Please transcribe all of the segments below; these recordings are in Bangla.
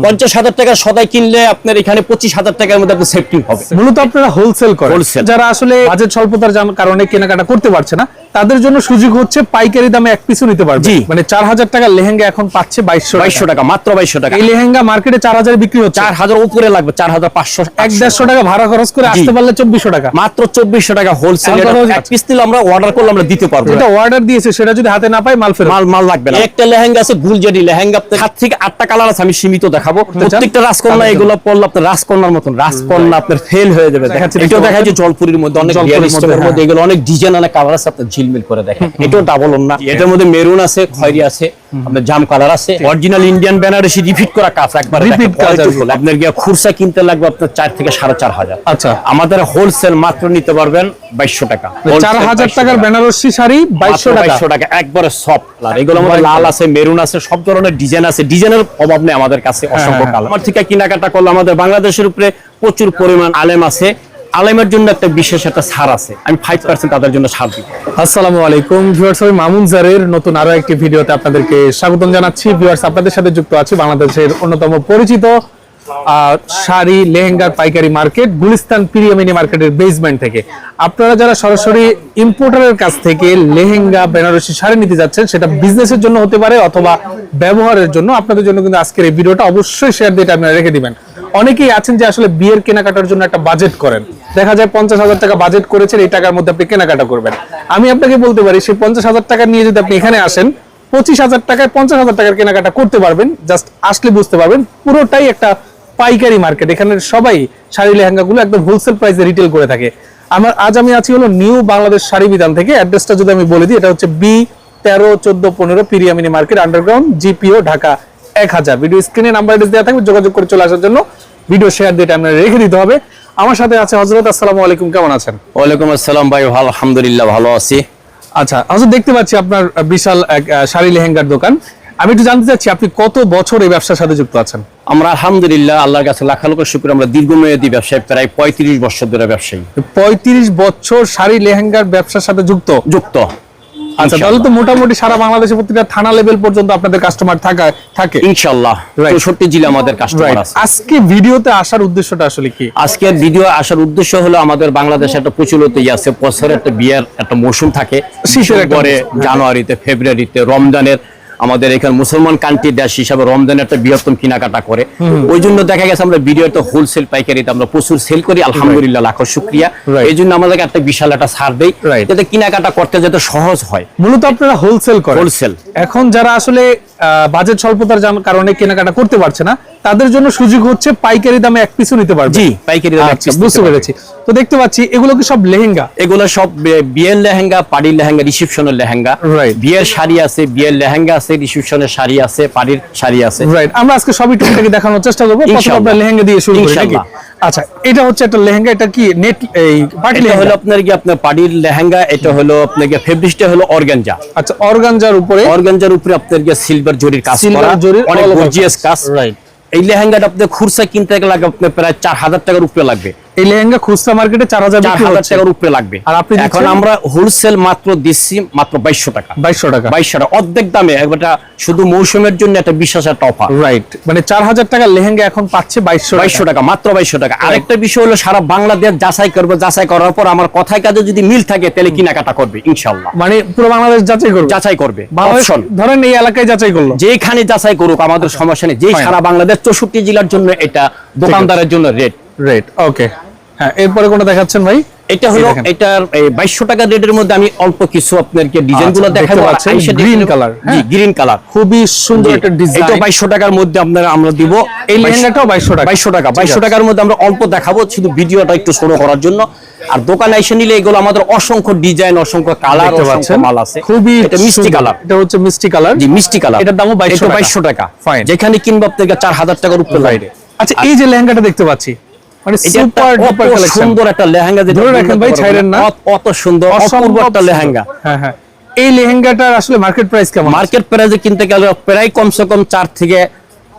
50,000 টাকা সদাই কিনলে আপনার এখানে 25,000 টাকার মধ্যে আপনার সেফটি হবে। মূলত আপনারা হোলসেল করেন, যারা আসলে বাজেট স্বল্পতার কারণে কেনাকাটা করতে পারছে না তাদের জন্য সুযোগ হচ্ছে পাইকারি দামে এক পিসও নিতে পারবে। মানে 4000 টাকার লেহেঙ্গা এখন পাচ্ছে 2200 টাকা, মাত্র 2200 টাকা। এই লেহেঙ্গা মার্কেটে 4000 বিক্রি হচ্ছে, 4000 উপরে লাগবে, 4500 150 টাকা ভাড়া খরচ করে আসতে পারলে 2400 টাকা, মাত্র 2400 টাকা হোলসেল। এক পিস দিলে আমরা অর্ডার করলে আমরা দিতে পারবো। যেটা অর্ডার দিয়েছে সেটা যদি হাতে না পাই মাল লাগবে না। একটা লেহেঙ্গা আছে গুলজারি লেহেঙ্গা, আপনার 7 থেকে 8টা কালার আছে, আমি সীমিত দেখাবো। প্রত্যেকটা রাজকন্যা এগুলো পরলে আপনার রাজকন্যার মতন, রাজকন্যা আপনার ফেল হয়ে যাবে। এটাও দেখা যায় জলপুরির মধ্যে, অনেক রিয়েলিস্টিকের মধ্যে, এগুলো অনেক ডিজাইন অনেক কালার আছে, আপনার ঝিলমিল করে দেখেন। এটাও ডাবল ওন্না, এটার মধ্যে মেরুন আছে, খয়েরি আছে, আপনার জাম কালার আছে, অরিজিনাল ইন্ডিয়ান বেনারসি রিপিট করা কাজ, একবার রিপিট কাজ। আপনার গিয়ে খুরসা কিনতে লাগবে আপনার 4 থেকে 4500। আচ্ছা, আমাদের হোলসেল মাত্র নিতে পারবেন 2200 টাকা। 4000 টাকার বেনারসি শাড়ি 2200 টাকা, একবারে সফট কালার। এগুলো আমাদের লাল আছে, মেরুন আছে, সব ধরনের ডিজাইন আছে। ডিজাইনের অভাব নেই আমাদের কাছে, অসংখ্য কালার। আমার থেকে কেনাকাটা করলে আমাদের বাংলাদেশের উপরে প্রচুর পরিমাণ আলেম আছে, আলেমের জন্য একটা বিশেষ একটা ছাড় আছে, আমি 5% তাদের জন্য ছাড় দিব। আসসালামু আলাইকুম ভিউয়ার্স, আমি মামুন জারের নতুন আরো একটি ভিডিওতে আপনাদেরকে স্বাগতম জানাচ্ছি। ভিউয়ার্স, আপনাদের সাথে যুক্ত আছি বাংলাদেশের অন্যতম পরিচিত শাড়ি লেহেঙ্গার পাইকারি মার্কেট গুলিস্তান প্রিমিয়াম মার্কেটের বেসমেন্ট থেকে। আপনারা যারা সরাসরি ইম্পোর্টারের কাছ থেকে লেহেঙ্গা বেনারসি শাড়ি নিতে যাচ্ছেন, সেটা বিজনেসের জন্য হতে পারে অথবা ব্যবহারের জন্য, আপনাদের জন্য কিন্তু আজকের এই ভিডিওটা অবশ্যই শেয়ার দিয়ে আপনারা রেখে দিবেন। অনেকেই আছেন যে আসলে বিয়ের কেনাকাটার জন্য একটা বাজেট করেন, দেখা যায় 50,000 টাকা বাজেট করেছেন, এই টাকার মধ্যে আপনি কেনাকাটা করবেন। আমি আপনাকে বলতে পারি সেই 50,000 টাকা নিয়ে যদি আপনি এখানে আসেন, 25,000 টাকায় 50,000 টাকার কেনাকাটা করতে পারবেন। জাস্ট আসলে বুঝতে পারবেন পুরোটাই একটা পাইকারি মার্কেট। এখানে সবাই শাড়ি লেহেঙ্গাগুলো একদম হোলসেল প্রাইসে রিটেল করে থাকে। আজ আমি আছি হলো নিউ বাংলাদেশ শাড়ি বিতান থেকে। অ্যাড্রেসটা যদি আমি বলে দিই, এটা হচ্ছে B13-14-15 premium market, underground, GPO, Dhaka 1000। Video স্ক্রিনে নাম্বার দেওয়া থাকবে, যোগাযোগ করে চলে আসার জন্য। ভিডিও শেয়ার দিয়ে আপনারা রেখে দিতে হবে। আমার সাথে আছে হযরত। আসসালামু আলাইকুম, কেমন আছেন? ওয়ালাইকুম আসসালাম ভাই, ভালো, আলহামদুলিল্লাহ ভালো আছি। আচ্ছা হযরত, দেখতে পাচ্ছি আপনার বিশাল এক শাড়ি লেহেঙ্গার দোকান। আমি একটু জানতে চাচ্ছি আপনি কত বছর এই ব্যবসার সাথে যুক্ত আছেন? আমরা আলহামদুলিল্লাহ আল্লাহর কাছে লাখ লাখ শুকর, আমরা দীর্ঘমেয়াদী ব্যবসায়, প্রায় 35 বছর ধরে ব্যবসায়ী। 35 বছর শাড়ি লেহেঙ্গার ব্যবসার সাথে যুক্ত। আচ্ছা, তাহলে তো মোটামুটি সারা বাংলাদেশে প্রতিটা থানা লেভেল পর্যন্ত আপনাদের কাস্টমার থাকে ইনশাআল্লাহ। 64 জেলা আমাদের কাস্টমার আছে। আজকে ভিডিওতে আসার উদ্দেশ্যটা আসলে কি? আজকের ভিডিও আসার উদ্দেশ্য হলো আমাদের বাংলাদেশে একটা প্রচলিত আছে, বছরের একটা বিয়ের একটা মৌসুম থাকে, শীতের পরে জানুয়ারিতে, ফেব্রুয়ারিতে, রমজানের, আমাদের এখানে মুসলমান কান্ট্রি দেশ হিসাবে রমজানের একটা বৃহত্তম কেনাকাটা করে। ওই জন্য দেখা গেছে আমরা ভিডিওতে হোলসেল পাইকারিতে আমরা প্রচুর সেল করি, আলহামদুলিল্লাহ লাখো শুকরিয়া। এই জন্য আমাদেরকে একটা বিশাল একটা ছাড় দেই, যাতে কেনাকাটা করতে যাতে সহজ হয়। মূলত আপনারা হোলসেল করেন। হোলসেল। এখন যারা আসলে বাজেট স্বল্পতার কারণে কেনাকাটা করতে পারছে না তাদের জন্য সুযোগ হচ্ছে পাইকারি দামে এক পিসও নিতে পারবে। জি, পাইকারি দামে এক পিস। বুঝতে পেরেছি। তো দেখতে পাচ্ছি এগুলো কি সব লেহেঙ্গা? এগুলো সব বিয়ের লেহেঙ্গা, পাড়ির লেহেঙ্গা, রিসেপশনের লেহেঙ্গা। বিয়ের শাড়ি আছে, বিয়ের লেহেঙ্গা আছে, রিসেপশনের শাড়ি আছে, পাড়ির শাড়ি আছে। রাইট, আমরা আজকে সবই টুকটাকি দেখানোর চেষ্টা করব। প্রথমে আমরা লেহেঙ্গা দিয়ে শুরু করি নাকি? আচ্ছা, এটা হচ্ছে একটা লেহেঙ্গা। এটা কি নেট এই পার্টি লেহেঙ্গা? হলো আপনার কি আপনার পাড়ির লেহেঙ্গা। এটা হলো আপনার কি ফেব্রিকটা হলো অর্গানজা। আচ্ছা, অর্গানজার উপরে আপনার কি সিলভার জরির কাজ করা, অনেক গর্জিয়াস কাজ। রাইট। এই লেহেঙ্গাটা আপনি খুরসা কিনতে গেলে আপনার প্রায় 4000 টাকার উপরে লাগবে। এই লেহেঙ্গা খুচরা মার্কেটে 4000 টাকার উপরে লাগবে। আর আপনি এখন আমরা হোলসেল মাত্র দিচ্ছি মাত্র 2200 টাকা। 2200 টাকা অর্ধেক দামে। একটা শুধু মৌসুমের জন্য একটা বিশেষ একটা অফার। রাইট, মানে 4000 টাকার লেহেঙ্গা এখন পাচ্ছে 2200 টাকা, মাত্র 2200 টাকা। আরেকটা বিষয় হলো সারা বাংলাদেশ যাচাই করবে, যাচাই করার পর আমার কথায় কাজে যদি মিল থাকে তাহলে কেনাকাটা করবে ইনশাআল্লাহ। মানে পুরো বাংলাদেশ যাচাই করবে। ধরেন এই এলাকায় যাচাই করলো, যেখানে যাচাই করুক আমাদের সমস্যা নেই। যে সারা বাংলাদেশ 64 জেলার জন্য এটা দোকানদারের জন্য রেট। ওকে, হ্যাঁ, এরপরে কোনটা দেখাচ্ছেন ভাই? এটা হলো এটার 2200 টাকা রেটের মধ্যে আমি অল্প কিছু আপনাদেরকে ডিজাইনগুলো দেখাবো। Green colour. জি, গ্রিন কালার, খুবই সুন্দর একটা ডিজাইন। এটা 2200 টাকার মধ্যে আমরা দিব। এই লেহেঙ্গাটাও 2200 টাকা। 2200 টাকার মধ্যে আমরা অল্প দেখাবো, শুধু ভিডিওটা একটু ছোট করার জন্য। আর দোকানে এসে নিলে এগুলো আমাদের অসংখ্য ডিজাইন, অসংখ্য কালার, অসংখ্য মাল আছে। খুবই এটা মিষ্টি কালার। এটা হচ্ছে মিষ্টি কালার। জি, মিষ্টি কালার। এটার দামও 2200 টাকা। যেখানে কিনবো আপনাকে 4000 টাকার উপরে লাগবে। আচ্ছা, এই যে লেহেঙ্গাটা দেখতে পাচ্ছি, মানে সুপার ডুপার কালেকশন, সুন্দর একটা লেহেঙ্গা। ধরে রাখেন ভাই, ছাইরেন না। কত সুন্দর, অপূর্ব একটা লেহেঙ্গা। হ্যাঁ হ্যাঁ, এই লেহেঙ্গাটার আসলে মার্কেট প্রাইস কেমন? মার্কেট প্রাইসে কিনতে গেলে প্রায় কমসে কম 4 থেকে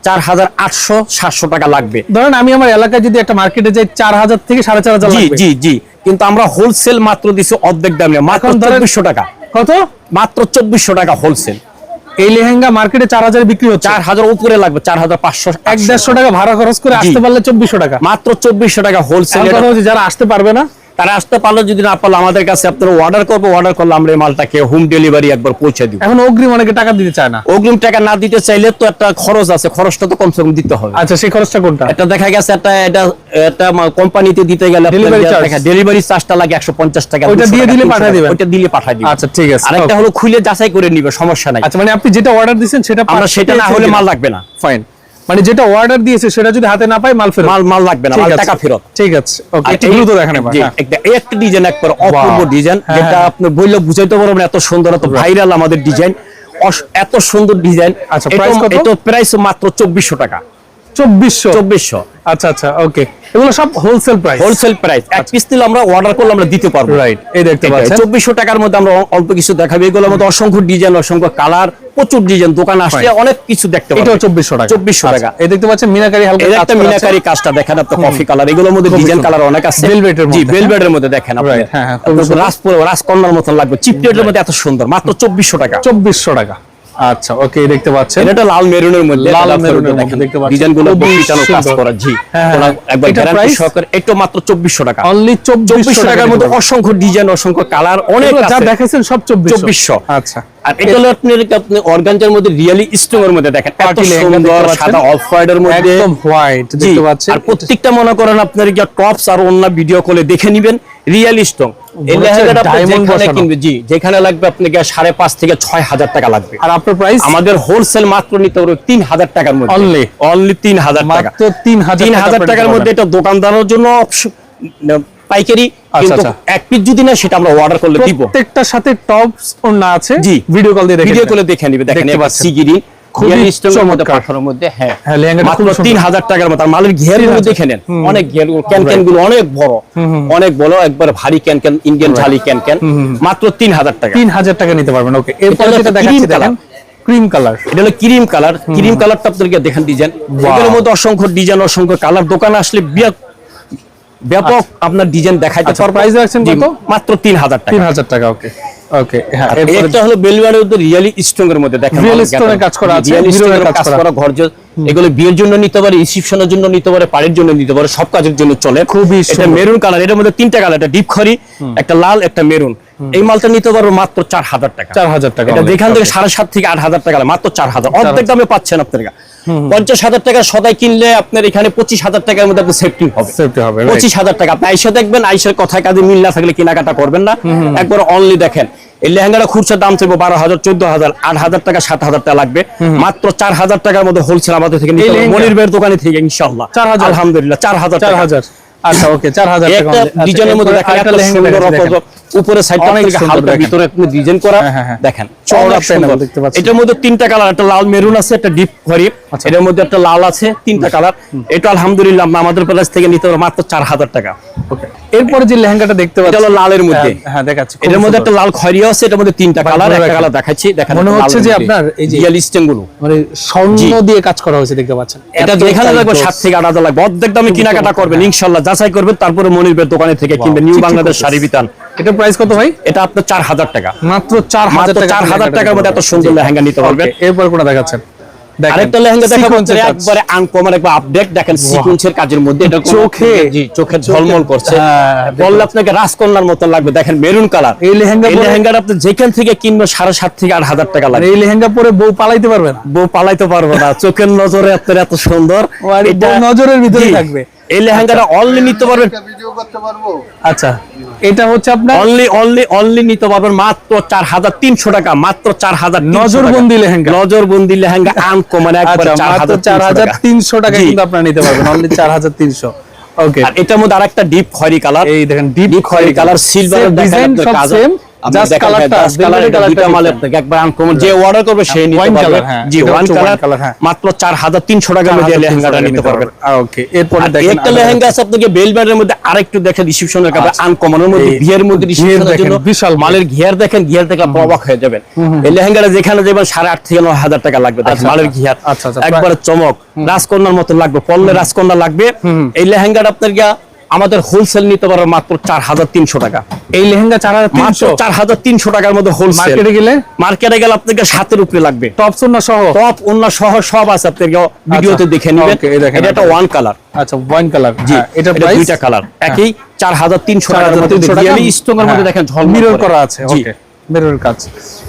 4800-700 টাকা লাগবে। ধরেন আমি আমার এলাকায় যদি একটা মার্কেটে যাই 4000 থেকে 4500 লাগবে। জি জি, কিন্তু আমরা হোলসেল মাত্র দিছি অর্ধেক দামে, মাত্র 2400 টাকা। কত? মাত্র 2400 টাকা হোলসেল। এই লেহেঙ্গা মার্কেটে 4000 বিক্রি হচ্ছে, 4000 উপরে লাগবে, 4500 150 টাকা ভাড়া খরচ করে আসতে পারলে 2400 টাকা, মাত্র 2400 টাকা হোলসেল। যারা আসতে পারবে না তারা আসতে পারলো, যদি না পারলো আমাদের কাছে আপনারা অর্ডার করবো, অর্ডার করলে আমরা এই মালটাকে হোম ডেলিভারি একবার পৌঁছে দিব। এখন অগ্রিম অনেকে টাকা দিতে চায় না, অগ্রিম টাকা না দিতে চাইলে তো একটা খরচ আছে, খরচটা তো কমসে কম দিতে হবে। আচ্ছা সেই খরচটা কোনটা? এটা দেখা গেছে এটা কোম্পানিতে দিতে গেলে ডেলিভারি চার্জটা লাগে 150 টাকা, ওইটা দিয়ে দিলে পাঠিয়ে দিবেন, ওইটা দিলে পাঠিয়ে দিবেন। আচ্ছা ঠিক আছে। আরেকটা হলো খুলে যাচাই করে নিবে, সমস্যা নাই। আচ্ছা মানে আপনি যেটা অর্ডার দিয়েছেন সেটা আমরা সেটা না হলে মাল লাগবে না, ফাইন। মানে যেটা অর্ডার দিয়েছে সেটা যদি হাতে না পাই মাল ফেরত, মাল লাগবে না, মাল টাকা ফেরত। ঠিক আছে ওকে, একটু দ্রুত দেখেন এবার। একটা ডিজাইন একবার অপূর্ব ডিজাইন, যেটা আপনি বললে বুঝাইতে পারবেন, এত সুন্দর, এত ভাইরাল আমাদের ডিজাইন, এত সুন্দর ডিজাইন। আচ্ছা প্রাইস কত? এটা প্রাইস মাত্র 2400 টাকা। 2400। আচ্ছা আচ্ছা ওকে, এগুলো সব হোলসেল প্রাইস, হোলসেল প্রাইস। এক পিস নিলে আমরা অর্ডার করলে আমরা দিতে পারবো। রাইট, এই দেখতে পাচ্ছেন 2400 টাকার মধ্যে আমরা অল্প কিছু দেখাবো। এগুলোর মধ্যে অসংখ্য ডিজাইন, অসংখ্য কালার, প্রচুর ডিজাইন, দোকানে আসলে অনেক কিছু দেখতে পাবেন। এটাও 2400 টাকা। 2400 টাকা। এই দেখতে পাচ্ছেন মিনাকারি হালকা কাজ, একটা মিনাকারি কাজটা দেখেন আপনি, কফি কালার। এগুলোর মধ্যে ডিজাইন কালার অনেক আছে, ভেলভেটের মধ্যে। জি ভেলভেটের মধ্যে দেখেন আপনি, রাজকন্যার মতো লাগবে, চিপটের মধ্যে এত সুন্দর, মাত্র 2400 টাকা। 2400 টাকা। আচ্ছা ওকে, দেখতে পাচ্ছেন এটা লাল মেরুনের মধ্যে, লাল মেরুনের মধ্যে দেখতে পাচ্ছেন ডিজাইনগুলো বক্সিটানো কাজ করা। জি একবার গ্যারান্টি সহকারে। এটা মাত্র 2400 টাকা, অনলি 2400 টাকার মধ্যে অসংখ্য ডিজাইন, অসংখ্য কালার, অনেক যা আছে। দেখাইছেন সব 2400। আচ্ছা, আর এটা হলো আপনি অর্গানজার মধ্যে রিয়েলি স্টোন এর মধ্যে দেখেন, এত সুন্দর সাদা অফ হোয়াইট এর মধ্যে, একদম হোয়াইট দেখতে পাচ্ছেন। আর প্রত্যেকটা মনে করেন আপনার কি টপস আর অন্য ভিডিও কলে দেখে নেবেন, রিয়েল স্টোন। এই লেহেঙ্গাটা আপনি যেখানে কিনবে, জি যেখানে লাগবে আপনাকে 5.5 থেকে 6000 টাকা লাগবে। আর আপনার প্রাইস আমাদের হোলসেল মাত্র নিতে পারবে 3000 টাকার মধ্যে, অনলি 3000 টাকা। মাত্র 3000 টাকার মধ্যে। এটা দোকানদারের জন্য পাইকারি, কিন্তু এক পিস যদি না সেটা আমরা অর্ডার করলে দিব। প্রত্যেকটার সাথে টপস ওন্না আছে, জি ভিডিও কল দিয়ে ভিডিও কলে দেখে নিবে। দেখেন এটা সিগিরি খুবই চমৎকার পাথরের মধ্যে, হ্যাঁ মাত্র 3000 টাকার মতো। আর মালের ঘের গুলো দেখে নেন, অনেক ঘের, ক্যান গুলো অনেক বড়, অনেক বড়, একবার ভারী ক্যান, ইন্ডিয়ান ঝালি ক্যান, মাত্র 3000 টাকা। 3000 টাকা নিতে পারবেন। ওকে, এরপর যেটা দেখাচ্ছি দেখেন ক্রিম কালার। এটা হলো ক্রিম কালার। ক্রিম কালারটা আপনাদেরকে দেখেন ডিজাইন, এগুলোর মধ্যে অসংখ্য ডিজাইন, অসংখ্য কালার। দোকানে আসলে ব্যাপক আপনার ডিজাইন দেখাইতে পারবো। প্রাইস রাখছেন কত? মাত্র 3000 টাকা। 3000 টাকা। ওকে ওকে, হ্যাঁ এটা হলো বেলবারের মধ্যে রিয়েলি স্টোন এর মধ্যে দেখেন, রিয়েল স্টোনের কাজ করা আছে, হিরোর কাজ করা ঘর। এগুলো বিয়ের জন্য নিতে পারে, রিসেপশনের জন্য নিতে পারে, পার্টির জন্য নিতে পারে, সব কাজের জন্য চলে। খুবই এটা মেরুন কালার, এর মধ্যে তিনটা কালার, একটা ডিপ খয়েরি, একটা লাল, একটা মেরুন। এই মালটা নিতে পারবো মাত্র 4000 টাকা। 4000 টাকা। এটা যেখান থেকে 7.5 থেকে 8000 টাকা, মাত্র 4000, অর্ধেক দামে পাচ্ছেন আপনারা। 50,000 টাকা সদাই কিনলে আপনার এখানে 25,000 টাকার মধ্যে আপনার সেফটি হবে। 25,000 টাকা। আপনি আইসা দেখবেন, আইসার কথায় কাজে মিল না থাকলে কেনাকাটা করবেন না। একবার অনলি দেখেন, এই লেহেঙ্গাটা খুচরা দাম চাইবো 12,000, 14,000, 8,000 টাকা, 7,000 টাকা লাগবে। মাত্র 4000 টাকার মধ্যে হোলসেল আমাদের থেকে নিতে পারবেন, মনির ভাইয়ের দোকানে থেকে ইনশাআল্লাহ। আলহামদুলিল্লাহ 4000। আচ্ছা ওকে, 4000 টাকা। একটা ডিজাইনের মধ্যে দেখেন, একটা সুন্দর উপরে সাইডটা থেকে হালকা, ভিতরে আপনি ডিজাইন করা দেখেন, চওড়া প্যানেল দেখতে পাচ্ছেন। এটার মধ্যে তিনটা কালার, একটা লাল মেরুন আছে, একটা ডিপ খয়েরি, এটার মধ্যে একটা লাল আছে, তিনটা কালার। এটা আলহামদুলিল্লাহ আমাদের প্রাইস থেকে নিতে পারবো মাত্র 4000 টাকা। ওকে, এরপরে যে লেহেঙ্গাটা দেখতে পাচ্ছেন, এটা হলো লালের মধ্যে, হ্যাঁ দেখাচ্ছি। এটার মধ্যে একটা লাল খয়েরি আছে, এটার মধ্যে তিনটা কালার, একটা কালার দেখাচ্ছি। দেখেন মনে হচ্ছে যে আপনার এই যে রিয়েল স্টোন গুলো মানে স্বর্ণ দিয়ে কাজ করা হয়েছে, দেখতে পাচ্ছেন। এটা যেখানে লাগবে 7 থেকে 8000 লাগবে। অর্ধেক দামে কেনাকাটা করবেন ইনশাআল্লাহ, যাচাই করবেন, তারপরে মনির ভাইয়ের দোকানে থেকে কিনবেন। নিউ বাংলাদেশ শাড়ি বিতান। এটা প্রাইস কত ভাই? এটা আপনার 4000 টাকা, মাত্র 4000 টাকা। 4000 টাকার মধ্যে এত সুন্দর লেহেঙ্গা নিতে পারবেন। এরপর কোনটা দেখাচ্ছেন? আরেকটা লেহেঙ্গা দেখাবো, একবারে আনকমন একটা আপডেট। দেখেন সিকোয়েন্সের কাজের মধ্যে, এটা চোখে ঝলমল করছে, বললে আপনাকে রাজকন্যার মতো লাগবে। দেখেন মেরুন কালার। এই লেহেঙ্গাটা আপনি যেখান থেকে কিনবেন 7.5 থেকে 8000 টাকা লাগবে। এই লেহেঙ্গা পরে বউ পালাইতে পারবে না, বউ পালাইতে পারবে না। চোখের নজরে আপনার এত সুন্দর, এটা নজরের ভিতরে থাকবে। এই লেহেঙ্গাটা অনলি নিতে পারবেন, ভিডিও করতে পারবো। আচ্ছা, এটা হচ্ছে আপনার অনলি নিতে পারবেন মাত্র 4300 টাকা। মাত্র 4000 নজরবন্দি লেহেঙ্গা। নজরবন্দি লেহেঙ্গা আনকমন, একবার 4300 টাকা কিন্তু আপনারা নিতে পারবেন, অনলি 4300। ওকে, আর এটার মধ্যে আরেকটা ডিপ খয়েরি কালার। এই দেখেন ডিপ খয়েরি কালার, সিলভার ডিজাইন সব সেম, জাস্ট কালারটা দুইটা মাল আপনাকে একবার আনকমন, যে অর্ডার করবে সেই নিতে পারবে। জি ওয়ান কালার, মাত্র 4300 টাকার মধ্যে লেহেঙ্গাটা নিতে পারবেন। ওকে, এরপর দেখেন একটা লেহেঙ্গা আছে আপনাকে বেলবারের মধ্যে, আরেকটু দেখেন রিসেপশনের কাপড় আনকমনের মধ্যে, বিয়ের মধ্যে রিসেপশনের জন্য বিশাল মালের ঘিয়ার দেখেন, ঘিয়ার দেখলে অবাক হয়ে যাবেন। এই লেহেঙ্গাটা যেখানে যাবেন 8,500 থেকে 9,000 টাকা লাগবে। দেখেন মালের ঘিয়ার একবারে চমক, রাজকন্যার মতো লাগবে, পল্লে রাজকন্যা লাগবে। এই লেহেঙ্গাটা আপনার আমাদের হোলসেল নিতে পারবে মাত্র 4300 টাকা। এই লেহেঙ্গা 4300, 4300 টাকার মধ্যে হোলসেল। মার্কেটে গেলে আপনাকে 7 উপরে লাগবে। টপ ওন্না সহ, টপ ওন্না সহ সব আছে, আপনাকে ভিডিওতে দেখে নেবেন। এটা একটা ওয়ান কালার। আচ্ছা, ওয়ান কালার। জি, এটা প্রাইস দুইটা কালার একই 4300 টাকার মধ্যে রিয়েলি স্টোনের মধ্যে দেখেন ঝলমল মিরর করা আছে। ওকে, মিরর কাজ।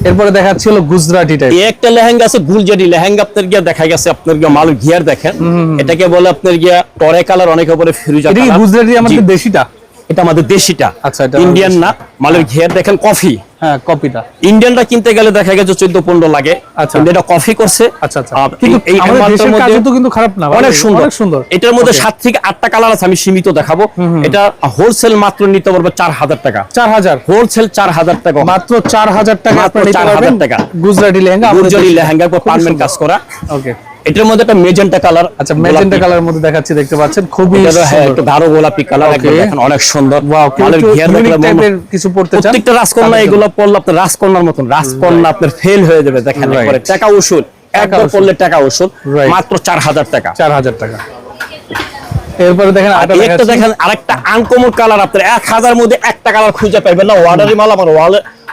এরপরে দেখাচ্ছি হলো গুজরাটি টাইপ। এই একটা লেহেঙ্গা আছে গুলজারি লেহেঙ্গা, আপনার গিয়া দেখা গেছে আপনার গিয়া মাল ঘিয়ার দেখেন, এটাকে বলে আপনার গিয়া টরে কালার, অনেকে বলে ফিরোজা কালার। এটা কি গুজরাটি আমাদের দেশিটা? এটা আমাদের দেশিটা। আচ্ছা, এটা ইন্ডিয়ান না। মালের ঘিয়ার দেখেন কফি। হ্যাঁ, কপিটা। ইন্ডিয়ানটা কিনতে গেলে দেখা গেছে 14-15 লাগে। আচ্ছা, এটা কফি করছে। আচ্ছা আচ্ছা, কিন্তু এই আমাদের দেশের কাজ তো কিন্তু খারাপ না, অনেক সুন্দর, অনেক সুন্দর। এটার মধ্যে 7 থেকে 8টা কালার আছে, আমি সীমিত দেখাবো। এটা হোলসেল মাত্র নিতে পারবে 4000 টাকা। 4000 হোলসেল 4000 টাকা, মাত্র 4000 টাকা মাত্র আপনি নিতে পারবেন 4000 টাকা। গুজরাটি লেহেঙ্গা, গুজরাটি লেহেঙ্গার উপর পার্মানেন্ট কাজ করা। ওকে, এটার মধ্যে একটা মেজেন্টা কালার। আচ্ছা, মেজেন্টা কালারের মধ্যে দেখাচ্ছি, দেখতে পাচ্ছেন খুবই সুন্দর, একটা গাঢ় গোলাপি কালার, একদম দেখেন অনেক সুন্দর। ওয়াও, মালের ঘিয়ার দেখলে কিছু পড়তে চান, প্রত্যেকটা রাজকন্যা এগুলো পড়লে আপনার রাজকন্যার মতন, রাজকন্যা আপনার ফেল হয়ে যাবে। দেখেন একবারে টাকা উসুল, একবার পড়লে টাকা উসুল, মাত্র 4000 টাকা। 4000 টাকা। এরপরে দেখেন একটা দেখেন আরেকটা আনকমন কালার, আপনার 1000 মধ্যে একটা কালার খুঁজে পাবেন না। ওয়ার্ডারি মাল আমার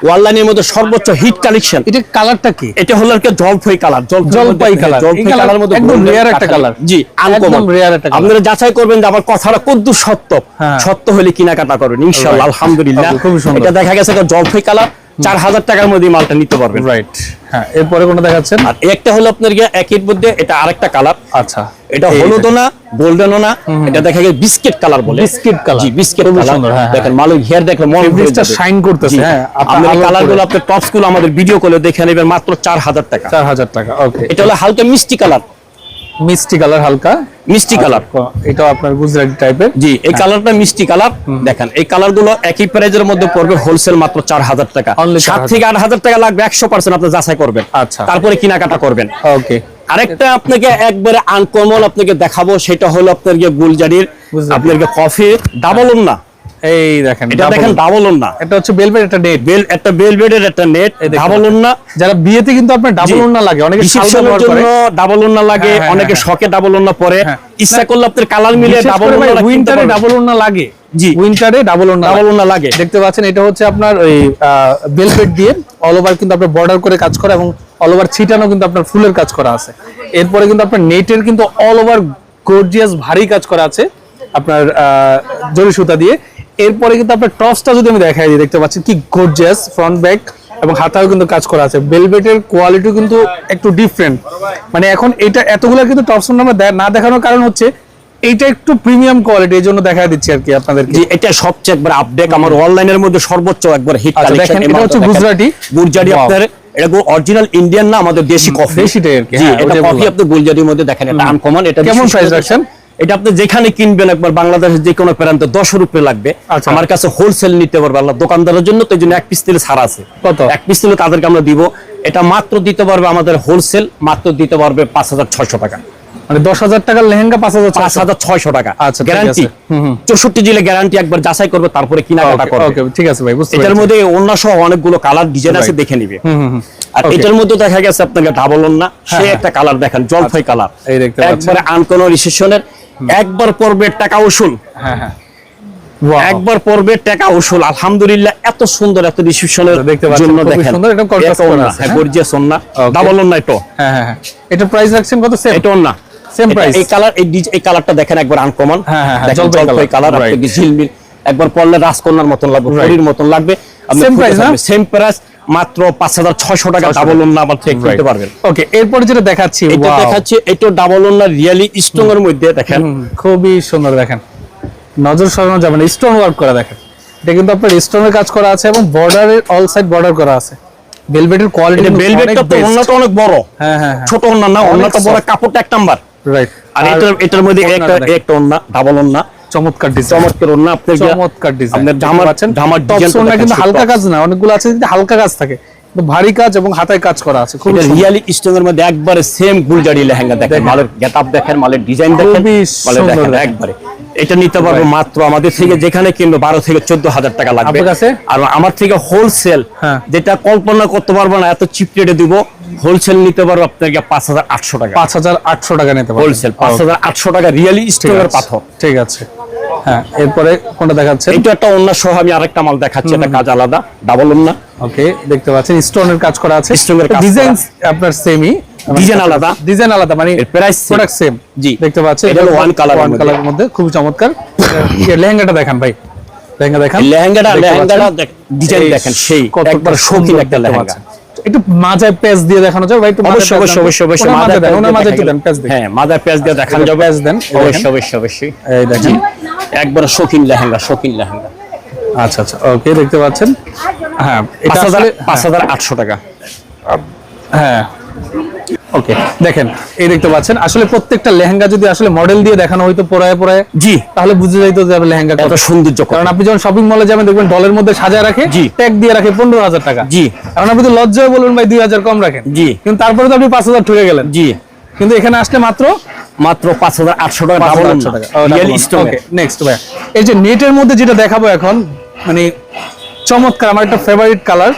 ওয়াললাইনের মধ্যে সর্বোচ্চ হিট কালেকশন। এটা কালারটা কি? এটা হলো একটা জলপাই কালার। জলপাই কালার, জলপাই কালারের মধ্যে একদম রিয়ার একটা কালার। জি, আনকমন রিয়ার একটা কালার। আপনারা যাচাই করবেন যে আমার কথাটা কতদূর সত্য। সত্য হলে কেনাকাটা করবেন ইনশাআল্লাহ, আলহামদুলিল্লাহ। এটা দেখা গেছে একটা জলপাই কালার, 4000 টাকার মধ্যে মালটা নিতে পারবেন। রাইট, হ্যাঁ। এরপরে কোনটা দেখাচ্ছেন? আর একটা হলো আপনার একের মধ্যে এটা আরেকটা কালার। আচ্ছা, এটা হলুদও না, গোল্ডেনও না, এটা দেখা গেছে বিস্কিট কালার বলে। বিস্কিট কালার, জি, বিস্কিট কালার। দেখেন মালের ঘিয়ার দেখলে মন ভরে যাবে, শাইন করতেছে। হ্যাঁ, আপনারা কালারগুলো আপনার টপস গুলো আমাদের ভিডিও করে দেখে নেবেন, মাত্র 4000 টাকা। 4000 টাকা। ওকে, এটা হলো হালকা মিষ্টি কালার। মিষ্টি কালার, হালকা মিষ্টি কালার। এটা আপনার গুজরাটি টাইপের। জি, এই কালারটা মিষ্টি কালার। দেখেন এই কালারগুলো একই প্রাইজের মধ্যে পড়বে, হোলসেল মাত্র 4000 টাকা। 7 থেকে 8000 টাকা লাগবে, 100% আপনি যাচাই করবেন। আচ্ছা, তারপরে কেনাকাটা করবেন। ওকে। আরেকটা আপনাকে একবারে আনকমন আপনাকে দেখাবো, সেটা হলো আপনার গুলজারির আপনার কফি ডাবল ওন্না। এই দেখেন, এটা দেখেন ডাবল ওন্না। এটা হচ্ছে বেলভেট, একটা নেট, একটা বেলভেটের একটা নেট, ডাবল ওন্না। যারা বিয়েতে কিন্তু আপনার ডাবল ওন্না লাগে, অনেকে রিসেপশনের জন্য ডাবল ওন্না লাগে, অনেকে শখে ডাবল ওন্না পরে। ইচ্ছা করলে আপনার কালার মিলিয়ে ডাবল ওন্না, উইন্টারে ডাবল ওন্না লাগে। জি, উইন্টারে ডাবল ওন্না লাগে। দেখতে পাচ্ছেন, এটা হচ্ছে আপনার ওই বেলভেট দিয়ে অল ওভার কিন্তু আপনার বর্ডার করে কাজ করা, এবং অল ওভার ছিটানো কিন্তু আপনার ফুলের কাজ করা আছে। এরপরে কিন্তু আপনার নেটের কিন্তু অল ওভার গর্জিয়াস ভারী কাজ করা আছে আপনার জরি সুতা দিয়ে। এরপরে কিন্তু আপনার টপসটা যদি আমি দেখাই দিই, দেখতে পাচ্ছেন কি গর্জিয়াস, ফ্রন্ট ব্যাক এবং হাতাও কিন্তু কাজ করা আছে। বেলভেটের কোয়ালিটি কিন্তু একটু ডিফারেন্ট। মানে এখন এটা এতগুলো কিন্তু টপস আমরা না দেখানোর কারণ হচ্ছে এইটা একটু প্রিমিয়াম কোয়ালিটি, এর জন্য দেখা দিচ্ছি আর কি আপনাদেরকে। এটা সবচেয়ে একবার আপডেট, আমার অনলাইনের মধ্যে সর্বোচ্চ একবার হিট কালেকশন। এটা হচ্ছে গুজরাটি। গুজরাটি আপনার এটা অরিজিনাল ইন্ডিয়ান না, আমাদের দেশি কফি, দেশিটাই আর কি। জি, এটা কফি আপনি গুজরাটির মধ্যে দেখেন, এটা আনকমন। এটা কেমন প্রাইস রাখছেন? এটা আপনি যেখানে কিনবেন একবার বাংলাদেশের যে কোনো প্রান্তে 10 রুপি লাগবে। আমার কাছে হোলসেল নিতে পারবে আল্লাহ দোকানদারের জন্য, তো এই জন্য 1 পিস দিলে ছাড় আছে। কত? 1 পিস দিলে তাদেরকে আমরা দিব। এটা মাত্র দিতে পারবে আমাদের হোলসেল, মাত্র দিতে পারবে 5600 টাকা। মানে 10000 টাকার লেহেঙ্গা 5600 টাকা। আচ্ছা, গ্যারান্টি 64 জিলে গ্যারান্টি, একবার যাচাই করবে তারপরে কেনাকাটা করবে। ওকে, ঠিক আছে ভাই, বুঝতে পেরেছি। এটার মধ্যে অন্য সহ অনেকগুলো কালার ডিজাইন আছে, দেখে নিবে। আর এটার মধ্যে দেখা গেছে আপনাকে ডাবল ওন্না, সে একটা কালার দেখেন জলপাই কালার, এই দেখতে পাচ্ছেন, একবারে আনকোন রিসেপশনের। একবার পড়বে টাকা উসুল। হ্যাঁ হ্যাঁ, একবার পড়বে টাকা উসুল। আলহামদুলিল্লাহ, এত সুন্দর, এত রিসেপশনের জন্য দেখেন সুন্দর, এটা কন্ট্রাস্ট করা আছে, গর্জিয়াস ওন্না, ডাবল ওন্না। এটা হ্যাঁ হ্যাঁ, এটা প্রাইস রাখছেন কত? সেম, এটা ওন্না সেম প্রাইস। এই কালার, এই কালারটা দেখেন একবার আনকমন। হ্যাঁ হ্যাঁ, জলপাই কালার, আপনাকে ঝিলমিল, একবার পরলে রাজকন্যার মতন লাগবে, পরীর মতন লাগবে। সেম প্রাইস না? সেম প্রাইস, মাত্র 5600 টাকা ডাবল ওন্না আবার চেক করতে পারবেন। ওকে, এরপর যেটা দেখাচ্ছি, এটা দেখাচ্ছি, এটা ডাবল ওন্না রিয়েলি স্ট্রং এর মধ্যে দেখেন, খুবই সুন্দর। দেখেন, নজর সরানো যাবে না, স্টোন ওয়ার্ক করা। দেখেন, এটা কিন্তু আপনার স্টোনের কাজ করা আছে এবং বর্ডারের অল সাইড বর্ডার করা আছে। ভেলভেটের কোয়ালিটি, ভেলভেটটা তো ওন্নাটা অনেক বড়। হ্যাঁ হ্যাঁ, ছোট ওন্না না, ওন্নাটা বড়, কাপড়টা এক নাম্বার। রাইট। আর এটার মধ্যে একটা ওন্না, ডাবল ওন্না, চমৎকার ডিজাইন, চমৎকার ওন্না। আপনার চমৎকার ডিজাইন, আপনার জামার ডিজাইনটা কিন্তু হালকা কাজ না, অনেকগুলো আছে কিন্তু হালকা কাজ থাকে, ভারী কাজ এবং হাতায় কাজ করা আছে। খুব রিয়ালি স্ট্রং এর মধ্যে একবারে সেম গুলজারি লেহেঙ্গা দেখেন, মালের গেটআপ দেখেন, মালের ডিজাইন দেখেন, মালের দেখেন একবারে। এটা নিতে পারবো মাত্র আমাদের থেকে যেখানে কিনবো 12 থেকে 14000 টাকা লাগবে। আর আমার থেকে হোলসেল, যেটা কল্পনা করতে পারবো না, এত চিপ রেটে দিব। হোলসেল নিতে পারবো আপনাকে 5800 টাকা। 5800 টাকা নিতে পারবো হোলসেল, 5800 টাকা রিয়ালি স্ট্রং এর পাথর। ঠিক আছে, হ্যাঁ, এরপরে কোনটা দেখাচ্ছেন? এটা একটা ওন্না সহ আমি আরেকটা মাল দেখাচ্ছি, এটা কাজ আলাদা, ডাবল ওন্না। ওকে, দেখতে পাচ্ছেন স্টোনের কাজ করা আছে, স্টোনের কাজ ডিজাইন করা। আপনার সেমই, ডিজাইন আলাদা, ডিজাইন আলাদা, মানে প্রাইস প্রোডাক্ট সেম। জি, দেখতে পাচ্ছেন এটা হলো ওয়ান কালারের মধ্যে খুব চমৎকার। লেহেঙ্গাটা দেখান ভাই, লেহেঙ্গা দেখান। লেহেঙ্গাটা ডিজাইন দেখেন, সেই একবার শৌখিন একটা লেহেঙ্গা। একটু মাঝায় পেজ দিয়ে দেখানো যাবে ভাই? একটু অবশ্যই অবশ্যই মাঝে দেন, ওনার মাঝে একটু দেন পেজ দেন। হ্যাঁ, মাঝে পেজ দিয়ে দেখান যাবে, পেজ দেন অবশ্যই অবশ্যই অবশ্যই। এই দেখেন একবার শৌখিন লেহেঙ্গা, শৌখিন লেহেঙ্গা। আচ্ছা আচ্ছা, ওকে, দেখতে পাচ্ছেন। হ্যাঁ, এটা আসলে 5800 টাকা। হ্যাঁ, ওকে, দেখেন এই দেখতে পাচ্ছেন, আসলে প্রত্যেকটা লেহেঙ্গা যদি আসলে মডেল দিয়ে দেখানো হয়তো পরায় পরায়, জি, তাহলে বুঝে যাইতো যে লেহেঙ্গা কত সৌন্দর্য। কারণ আপনি যখন শপিং মলে যাবেন দেখবেন ডলের মধ্যে সাজায় রাখে, জি, ট্যাগ দিয়ে রাখে 15000 টাকা। জি, এখন আপনি তো লজ্জায় বলবেন ভাই 2000 কম রাখেন, জি, কিন্তু তারপরে তো আপনি 5000 ঠকে গেলেন। জি, কিন্তু এখানে আসলে মাত্র 5800 টাকা, ডাবল টাকা। Real stone. ওকে, নেক্সট ভাই, এই যে নেটের মধ্যে যেটা দেখাবো এখন, মানে চমৎকার, আমার একটা ফেভারিট কালার,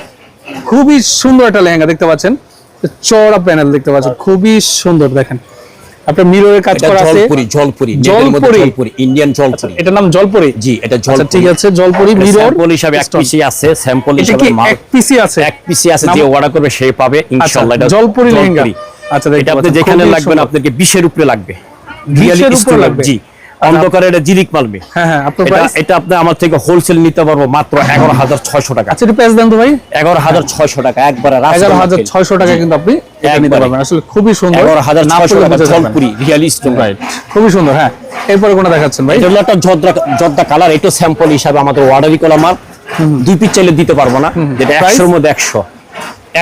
খুবই সুন্দর একটা লেহেঙ্গা দেখতে পাচ্ছেন, চওড়া প্যানেল দেখতে পাচ্ছেন, খুবই সুন্দর। দেখেন আপনার মিররের কাজ করা আছে, জলপুরি, জলপুরি, জলপুরি, ইন্ডিয়ান জলপুরি। এটার নাম জলপুরি? জি, এটা জলপুরি। ঠিক আছে, জলপুরি মিরর স্যাম্পল হিসাবে এক পিসি আছে, স্যাম্পল হিসাবে মাল এক পিসি আছে, এক পিসি আছে, যে অর্ডার করবে সে পাবে ইনশাআল্লাহ। এটা জলপুরি লেহেঙ্গা। আচ্ছা, এটা আপনি যেখানে লাগবে না, আপনাকে 20 এর উপরে লাগবে, 20 এর উপরে লাগবে। জি, অন্ধকারে এটা জিলিক মালবে। হ্যাঁ হ্যাঁ, আপনার প্রাইস? এটা আপনি আমার থেকে হোলসেল নিতে পারবো মাত্র 11600 টাকা। আচ্ছা, এটা প্রাইস দেন তো ভাই। 11600 টাকা, একবারে 11600 টাকা কিন্তু আপনি এটা নিতে পারবেন। আসলে খুবই সুন্দর, 11600 টাকা জলপুরি রিয়েল স্টোন। রাইট, খুবই সুন্দর। হ্যাঁ, এরপরে কোনটা দেখাচ্ছেন ভাই? এটা হলো একটা জর্দা কালার, এটা স্যাম্পল হিসাবে আমাদের অর্ডারই করা মাল, দুই পিস চাইলে দিতে পারবো না, যেটা 100 এর মধ্যে 100,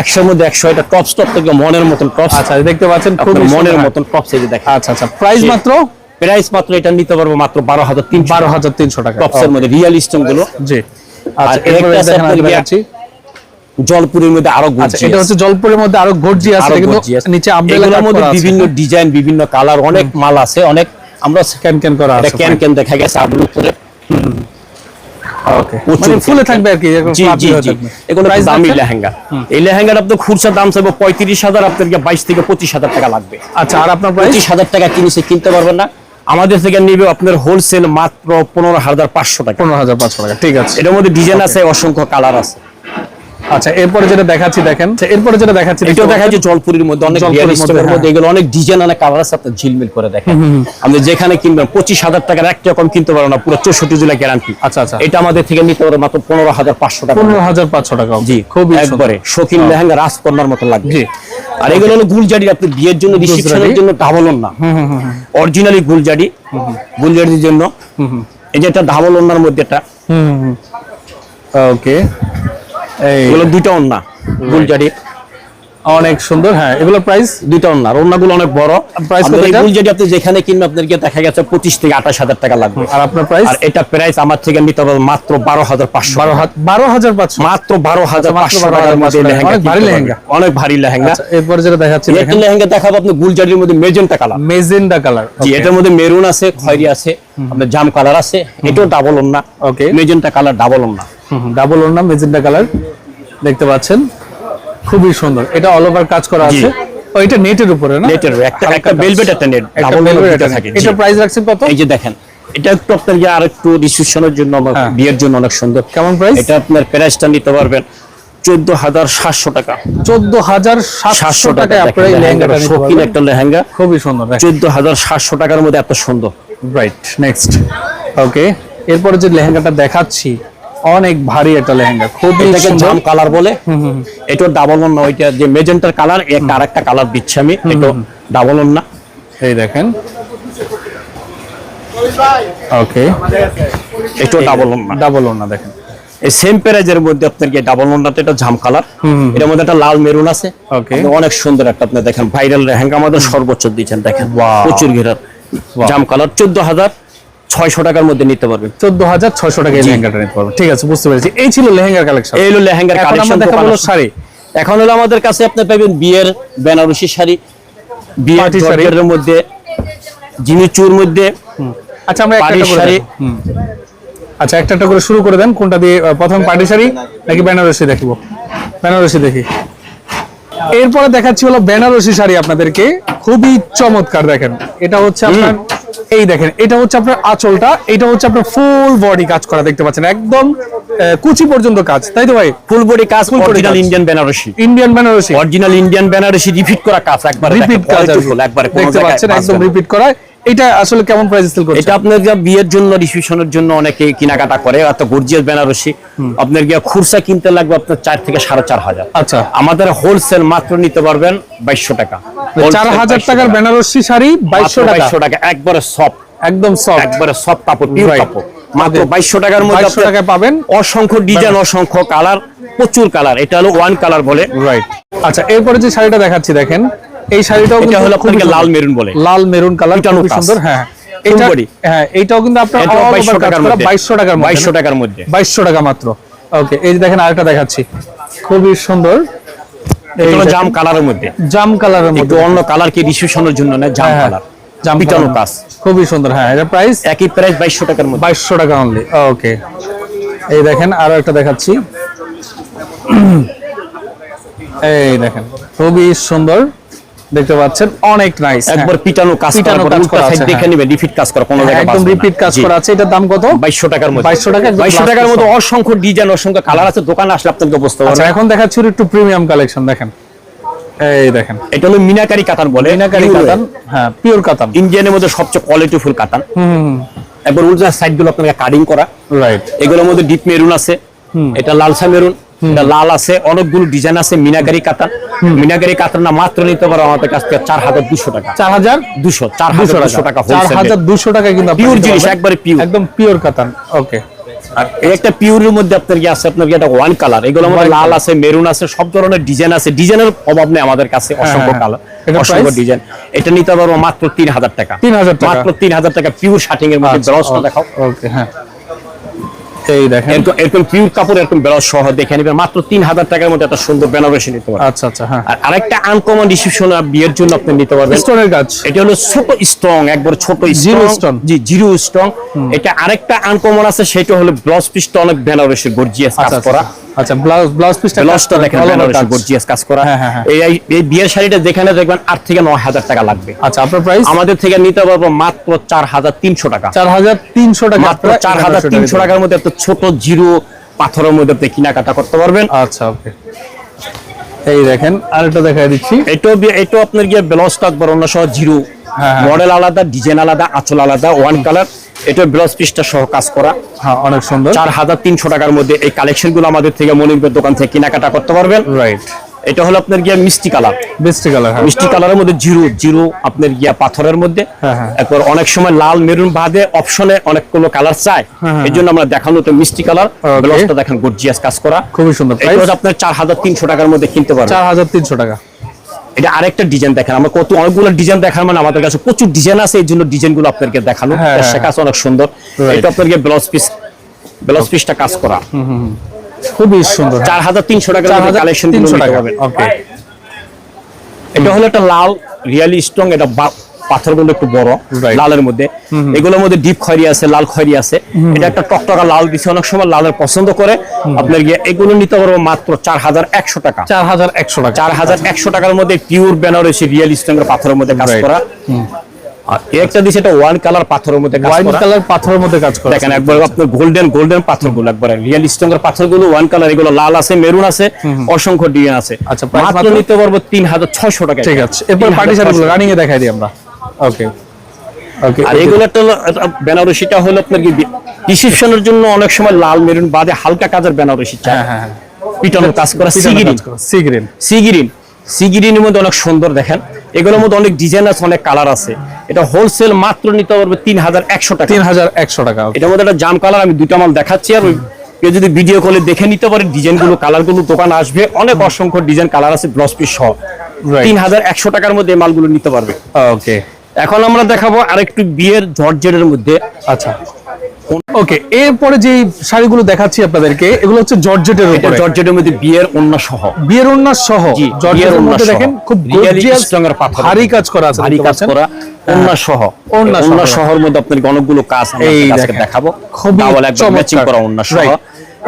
100 এর মধ্যে 100। এটা টপ স্টপ থেকে মনের মতন টপ। আচ্ছা, দেখতে পাচ্ছেন খুব মনের মতন টপ, এই যে দেখেন। আচ্ছা আচ্ছা, প্রাইস মাত্র? প্রাইস মাত্র এটা নিতে পারবো মাত্র 12300 টাকা, টপসের মধ্যে রিয়েল স্টোন গুলো। জি, আচ্ছা, এরপরে দেখাচ্ছি জলপুরির মধ্যে আরো গর্জিয়াস। এটা হচ্ছে জলপুরির মধ্যে আরো গর্জিয়াস, কিন্তু নিচে আমব্রেলা কাট করা আছে, বিভিন্ন ডিজাইন, বিভিন্ন কালার, অনেক মাল আছে, অনেক আমরা ক্যান করা আছে, ক্যান দেখা গেছে আবলুর করে। ওকে, মানে ফুলে থাকবে আর কি, এরকম জি জি। এগুলো দামি লেহেঙ্গা। এই লেহেঙ্গার আপনার খুচরা দাম চাইবো 35000, আপনাকে 22 থেকে 25000 টাকা লাগবে। আচ্ছা, আর আপনার প্রাইস? 25000 টাকা কিনতে পারবেন না, আমাদের থেকে নিবে আপনার হোলসেল মাত্র 15500 টাকা। 15500 টাকা, ঠিক আছে। এটার মধ্যে ডিজাইন আছে, অসংখ্য কালার আছে। আচ্ছা, এরপরে যেটা দেখাচ্ছি দেখেন, এরপরে যেটা দেখাচ্ছি, এটা দেখাচ্ছি জলপুরির মধ্যে, অনেক রিয়েলিস্টিকের মধ্যে, এগুলো অনেক ডিজাইন, অনেক কালার আছে, আপনি ঝিলমিল করে দেখেন। আপনি যেখানে কিনবেন 25000 টাকার একটা রকম কিনতে পারবেন না, পুরো 64 জেলা গ্যারান্টি। আচ্ছা আচ্ছা, এটা আমাদের থেকে নিতে পারবেন মাত্র 15500 টাকা। 15500 টাকা, জি, খুবই একবারে শৌখিন লেহেঙ্গা, রাজকন্যার মতো লাগবে। জি, আর এগুলো হলো গুলজারি, আপনি বিয়ের জন্য, রিসেপশনের জন্য ডাবল ওন্না, অরিজিনালি গুলজারি, গুলজারির জন্য। এই যে এটা ডাবল ওন্নার মধ্যে এটা, ওকে, এগুলো দুইটা ওন্না গুলজারি, অনেক সুন্দর। হ্যাঁ, এগুলো প্রাইস? দুইটা ওন্না, ওন্নাগুলো অনেক বড়। প্রাইস কত? এই গুলজারি আপনি যেখানে কিনবেন আপনাকে দেখা গেছে 25 থেকে 28000 টাকা লাগবে। আর আপনার প্রাইস? আর এটা প্রাইস আমার থেকে নিতে হবে মাত্র 12500। 12500, মাত্র 12500 টাকার মধ্যে লেহেঙ্গা। অনেক ভারী লেহেঙ্গা, অনেক ভারী লেহেঙ্গা। আচ্ছা, এরপর যেটা দেখাচ্ছি একটা লেহেঙ্গা দেখাবো আপনি গুলজারির মধ্যে মেজেন্টা কালার। মেজেন্টা কালার, জি, এটার মধ্যে মেরুন আছে, খয়েরি আছে, আপনার জাম কালার আছে, এটাও ডাবল ওন্না। ওকে, মেজেন্টা কালার, ডাবল ওন্না। ডাবল ওন্না, মেজেন্টা কালার দেখতে পাচ্ছেন, খুবই সুন্দর। এটা অল ওভার কাজ করা আছে। ও, এটা নেটের উপরে না? নেটের একটা ভেলভেট, একটা নেট, ডাবল ভেলভেট থাকে। এটা প্রাইস রাখছেন কত? এই যে দেখেন, এটা একটু আপনার আর একটু রিসেপশনের জন্য, বিয়ের জন্য অনেক সুন্দর। কেমন প্রাইস? এটা আপনার প্রাইসটা নিতে পারবেন 14700 টাকা। 14700 টাকায় আপনারা এই লেহেঙ্গাটা নিতে শৌখিন পারবেন। একটা লেহেঙ্গা, খুবই সুন্দর। 14700 টাকার মধ্যে এত সুন্দর। Right, next. ওকে, এরপরে যে লেহেঙ্গাটা দেখাচ্ছি, অনেক ভারী একটা লেহেঙ্গা, খুবই সুন্দর। জাম কালার বলে, এটা ডাবল ওন্না। ওইটা যে মেজেন্টার কালার, একটা আরেকটা কালার দিচ্ছি আমি, এটা ডাবল ওন্না। এই দেখেন, ওকে, এটা ডাবল ওন্না। ডাবল ওন্না দেখেন, এই সেম প্রাইজের মধ্যে আপনার কি ডাবল ওন্নাতে এটা জাম কালার, এর মধ্যে একটা লাল মেরুন আছে। ওকে, অনেক সুন্দর একটা, আপনি দেখেন ভাইরাল লেহেঙ্গা, আমাদের সর্বোচ্চ দিচ্ছেন, দেখেন প্রচুর ঘেরার জাম কালার। 14600 টাকার মধ্যে নিতে পারবেন। 14600 টাকায় এই লেহেঙ্গাটা নিতে পারবেন। ঠিক আছে, বুঝতে পেরেছি। এই ছিল লেহেঙ্গার কালেকশন। এই হলো লেহেঙ্গার কালেকশন। দেখা হলো শাড়ি। এখন হলো আমাদের কাছে আপনি পাবেন বিয়ের বেনারসি শাড়ি, বিয়ের জর্জেটের মধ্যে, জিমিচুর মধ্যে। আচ্ছা, আমরা একটা শাড়ি, আচ্ছা একটা করে শুরু করে দেন। কোনটা দিয়ে প্রথম, পার্টি শাড়ি নাকি বেনারসি দেখিব? বেনারসি দেখি। এরপরে দেখাচ্ছি হলো বেনারসি শাড়ি আপনাদেরকে, খুবই চমৎকার। দেখেন, এটা হচ্ছে আপনার এই দেখেন এটা হচ্ছে আপনার আঁচলটা, এটা হচ্ছে আপনার ফুল বডি কাজ করা, দেখতে পাচ্ছেন একদম কুচি পর্যন্ত কাজ, তাই তো ভাই? ফুল বডি কাজ, Full body অরিজিনাল কাজ। Indian Banarasi, Indian Banarasi, original Indian Banarasi repeat করা কাজ, একবার রিপিট কাজ আর কি। একবার দেখতে পাচ্ছেন একদম রিপিট করা। এটা আসলে কেমন প্রাইস সেল করছে? এটা আপনার যা বিয়ের জন্য রিসেপশনের জন্য অনেকে কেনাকাটা করে, এত গর্জিয়াস বেনারসি আপনার গিয়ে খুরসা কিনতে লাগবে আপনার 4 থেকে 4,500। আচ্ছা, আমাদের হোলসেল মাত্র নিতে পারবেন 2200 টাকা। 4000 টাকার বেনারসি শাড়ি 2200 টাকা, 2200 টাকা, একবারে সফট, একদম সফট, একবারে সফট কাপড়, পিওর Right. কাপড়, মাত্র 2200 টাকার মধ্যে 2200 টাকায় পাবেন। অসংখ্য ডিজাইন, অসংখ্য কালার, প্রচুর কালার। এটা হলো ওয়ান কালার বলে। রাইট। আচ্ছা, এরপরে যে শাড়িটা দেখাচ্ছি দেখেন, এই শাড়িটাও এটা কিন্তু হলো খুবই আপনাকে সুন্দর। লাল মেরুন বলে, লাল মেরুন কালার, পিটানো খুবই কাজ। সুন্দর। হ্যাঁ, Full এটা body। হ্যাঁ, এটাও কিন্তু আপনার এটা all over 2200 কাজ টাকার করা, মধ্যে, 2200 টাকার মধ্যে, 2200 টাকার মধ্যে, 2200 টাকা মাত্র। ওকে, এই যে দেখেন আরেকটা দেখাচ্ছি, খুবই সুন্দর, এটা হলো দেখেন, জাম কালারের মধ্যে, জাম কালারের একটু মধ্যে, অন্য কালার কি রিসেপশনের জন্য না, জাম কালার, জাম পিটানো কালার, কাজ, খুবই সুন্দর। হ্যাঁ, এটা প্রাইস একই প্রাইস 2200 টাকার মধ্যে। 2200 টাকা অনলি। ওকে, এই দেখেন আরো একটা দেখাচ্ছি, এই দেখেন খুবই সুন্দর, দেখতে পাচ্ছেন অনেক নাইস, একবার পিটানো কাজ, পিটানো করা, কাজ উল্টা করা সাইড আছে, দেখে হ্যাঁ। নেবেন, রিপিট কাজ করা, কোনো জায়গায় একদম বাঁচবে না। রিপিট কাজ জি। করা আছে। এটার দাম কত? 2200 টাকার মধ্যে, 2200 টাকা, একদম 2200 টাকার plus মধ্যে discount। অসংখ্য ডিজাইন, অসংখ্য কালার আছে, দোকানে আসলে আপনাকে বুঝতে আচ্ছা, পারবেন। এখন দেখাচ্ছি একটু প্রিমিয়াম কালেকশন, দেখেন এই দেখেন, এটা হলো মিনাকারি কাতান বলে, মিনাকারি pure কাতান, হ্যাঁ পিওর কাতান, ইন্ডিয়ানের মধ্যে সবচেয়ে কোয়ালিটিফুল কাতান। একবার উল্টা সাইড গুলো আপনাকে কাটিং করা, রাইট। এগুলোর মধ্যে ডিপ মেরুন আছে, এটা লালসা মেরুন, এটা লাল আছে, অনেকগুলো ডিজাইন আছে। মিনাকারি কাতান, মিনাকারি কাতান না মাত্র নিতে পারো আমাদের কাছ থেকে 4200 টাকা, 4200 4200 টাকা হোলসেল, 4200 টাকা কিন্তু আপনি পিওর নিতে জিনিস, পারবেন। একবারে পিওর। একদম পিওর কাতান। ওকে, আর এই একটা পিওরের মধ্যে আপনার কি আছে, আপনার কি এটা ওয়ান কালার, এগুলোর মধ্যে লাল আছে, মেরুন আছে, সব ধরনের ডিজাইন আছে। ডিজাইনের অভাব নেই আমাদের কাছে, অসংখ্য হ্যাঁ। কালার, এটা অসংখ্য price? ডিজাইন। এটা নিতে পারবো মাত্র 3000 টাকা, 3000 টাকা, মাত্র 3000 টাকা, পিওর শার্টিং এর মধ্যে। ব্লাউজটা দেখাও। ওকে, হ্যাঁ এই দেখেন, এরকম পিওর কাপড়, এরকম ব্লাউজ সহ দেখে নেবেন, মাত্র 3000 টাকার মধ্যে একটা সুন্দর বেনারসি নিতে পারবেন। আচ্ছা আচ্ছা, হ্যাঁ আর আরেকটা আনকমন রিসেপশন বিয়ের জন্য আপনি নিতে পারবেন, স্টোনের কাজ, এটা হলো ছোট স্ট্রং, একবার ছোট Zero স্ট্রং, stone। জি জিরো স্ট্রং। এটা আরেকটা আনকমন আছে, সেটা হলো ব্লাউজ পিসটা অনেক বেনারসি গর্জিয়াস কাজ আচ্ছা করা। আচ্ছা, ব্লাউজ পিসটা, ব্লাউজটা দেখেন বেনারসি গর্জিয়াস কাজ করা। হ্যাঁ, হ্যাঁ, হ্যাঁ। এই বিয়ের শাড়িটা যেখানে দেখবেন 8 থেকে 9000 টাকা লাগবে। আচ্ছা, আপনার প্রাইস আমাদের থেকে নিতে পারবো মাত্র 4300 টাকা, 4300 টাকা, মাত্র 4300 টাকার মধ্যে একটা ছোট জিরো পাথরের মধ্যে আপনি কেনাকাটা করতে পারবেন। আচ্ছা, ওকে, এই দেখেন আরেকটা দেখাই দিচ্ছি, এটাও আপনার গিয়ে ব্লাউজটা একবার অন্য সহ জিরো, হ্যাঁ। মডেল আলাদা, ডিজাইন আলাদা, আঁচল আলাদা, ওয়ান কালার। এটা ব্লাউজ পিসটা সহ কাজ করা, হ্যাঁ অনেক সুন্দর, 4300 টাকার মধ্যে এই কালেকশন গুলো আমাদের থেকে মনিবের দোকান থেকে কেনাকাটা করতে পারবেন। রাইট। এটা হলো আপনার গিয়া মিষ্টি কালার, বেস্ট কালার, হ্যাঁ মিষ্টি কালারের মধ্যে জিরো জিরো আপনার গিয়া পাথরের মধ্যে। হ্যাঁ, হ্যাঁ। একবার অনেক সময় লাল মেরুন বাদে অপশনে অনেকগুলো কালার চায়, এই জন্য আমরা দেখানো তো মিষ্টি কালার। Okay. ব্লাউজটা দেখেন গর্জিয়াস কাজ করা, খুবই সুন্দর। এটা হচ্ছে আপনার 4300 টাকার মধ্যে কিনতে পারবেন। 4300 টাকা। এটা আরেকটা ডিজাইন দেখেন, আমরা কত অনেকগুলো ডিজাইন দেখার মানে আমাদের কাছে প্রচুর ডিজাইন আছে, এই জন্য ডিজাইন গুলো আপনাদেরকে দেখানো। হ্যাঁ, সে কাজ অনেক সুন্দর। Right. এটা আপনাদেরকে ব্লাউজ পিসটা কাজ করা, খুবই সুন্দর, 4300 টাকার মধ্যে কালেকশন 4300 টাকা। পাবেন। ওকে, এটা হলো একটা লাল রিয়েলি স্ট্রং, এটা পাথরগুলো একটু বড় Right. লালের মধ্যে, এগুলোর মধ্যে ডিপ খয়েরি আছে, লাল খয়েরি আছে। এটা একটা টকটকা লাল দিছে, অনেক সময় লালের পছন্দ করে আপনার গিয়ে এগুলো নিতে পারবো মাত্র 4100 টাকা, 4100 টাকা। 4100 টাকার মধ্যে পিওর বেনারসি রিয়েল স্ট্রং এর পাথরের মধ্যে কাজ Right. করা। আর একটা দিছে এটা ওয়ান কালার পাথরের মধ্যে কাজ ওয়াইন করা। কালার পাথরের মধ্যে কাজ করা, দেখেন একবার আপনার গোল্ডেন পাথরগুলো, একবার রিয়েল স্ট্রং এর পাথরগুলো ওয়ান কালার, এগুলো লাল আছে, মেরুন আছে, অসংখ্য ডিজাইন আছে। আচ্ছা, price মাত্র মাত্র? নিতে পারবো 3600 টাকা। ঠিক আছে, এরপর পার্টি শাড়িগুলো রানিং এ দেখাই দিই আমরা। ওকে, ওকে, আর এগুলো একটা বেনারসিটা হলো আপনার কি রিসেপশনের জন্য অনেক সময় লাল মেরুন বাদে হালকা কাজের বেনারসি চায়, হ্যাঁ হ্যাঁ, পিটানো কাজ করা, সি গ্রিন, সি গ্রিনের মধ্যে অনেক সুন্দর। দেখেন এগুলোর মধ্যে অনেক ডিজাইন আছে, অনেক কালার আছে। এটা হোলসেল মাত্র নিতে পারবে 3100 টাকা, 3100 টাকা। এটার মধ্যে একটা জাম কালার, আমি দুইটা মাল দেখাচ্ছি। আর কেউ যদি ভিডিও কলে দেখে নিতে পারে ডিজাইন গুলো, কালার গুলো দোকানে আসবে, অনেক অসংখ্য ডিজাইন কালার আছে, ব্লাউজ পিস সহ। Right. 3100 টাকার মধ্যে এই মালগুলো নিতে পারবে। ওকে, এখন আমরা দেখাবো আরেকটু বিয়ের জর্জেটের মধ্যে। আচ্ছা, ওকে, এরপরে যে শাড়িগুলো দেখাচ্ছি আপনাদেরকে, এগুলো হচ্ছে জর্জেটের এটা উপরে, জর্জেটের মধ্যে বিয়ের ওন্না সহ, বিয়ের ওন্না সহ। জি, জর্জেটের বিয়ের ওন্না মধ্যে সহ। দেখেন খুব Really গর্জিয়াস strong এর পাথর, ভারী কাজ করা আছে, ভারী দেখতে কাজ পাচ্ছেন? করা ওন্না সহ। ওন্না সহ। ওন্না শহর মধ্যে আপনাদের অনেকগুলো কাজ এই এই দেখেন। দেখাবো, খুবই ডাবল একদম ম্যাচিং চমৎকার। করা ওন্না সহ। Right.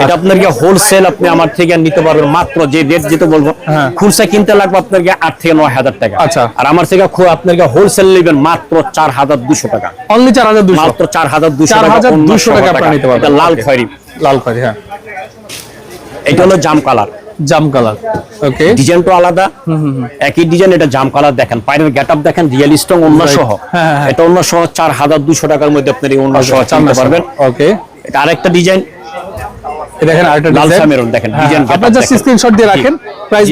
এটা আপনাকে হোলসেল আপনি আমার থেকে নিতে পারবেন মাত্র যে রেট যেটা বলবো খুচরা কিনতে লাগবে আপনাকে 8 থেকে 9,000 টাকা। আচ্ছা। আর আমার থেকে আপনাকে হোলসেল নেবেন মাত্র 4,200 টাকা। অনলি 4,200, মাত্র 4,200 টাকা। 4,200 টাকা আপনি নিতে পারবেন। এটা লাল খয়েরি, লাল খয়েরি, হ্যাঁ। এটা হলো জাম কালার, জাম কালার। ওকে, ডিজাইনটা আলাদা, একই ডিজাইন। এটা জাম কালার দেখেন, পায়ের গেটআপ দেখেন, রিয়েল স্ট্রং ওন্না সহ। এটা ওন্না সহ 4,200 টাকার মধ্যে আপনি এই ওন্না সহ কিনতে পারবেন। ওকে, এটা আরেকটা ডিজাইন, দেখেন আরেকটা লাল ডিজাইন। সামেরন দেখেন, ডিজাইন আপনারা জাস্ট স্ক্রিনশট দিয়ে রাখেন। প্রাইস